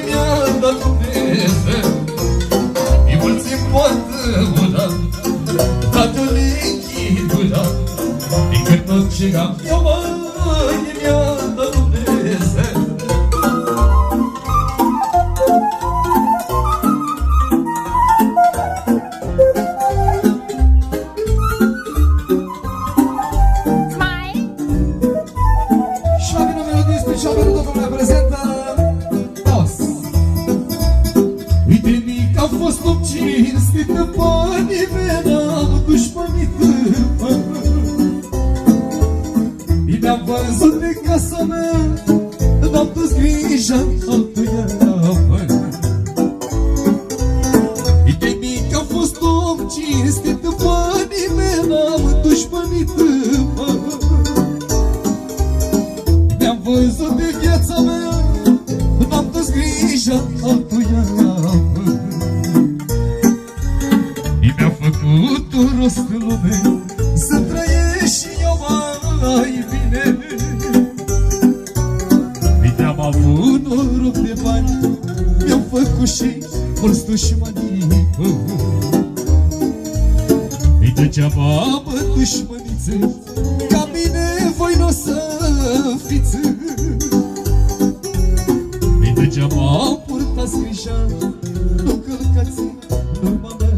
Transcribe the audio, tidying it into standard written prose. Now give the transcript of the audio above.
mi-a dat Dumnezeu. E mulți-mi poată una, tatăl închidura, încât tot ce am eu, măi, mi-a dat Dumnezeu. Mi-am văzut de casa mea, n-am dus grija altuia, mă. De mic am fost om cinstit, fă nimeni n-am dușmănit, mă. Mi-am văzut de viața mea, n-am dus grija altuia, mă. Mi-a făcut un rost în lume, să trăiesc și eu mai bine. Mi-am avut noroc de bani, mi-am făcut și mulți dușmanii. Ei degeaba, mă, dușmănițe, ca mine voi n-o să fiți. Ei degeaba purtați grija, nu călcați în urma mea.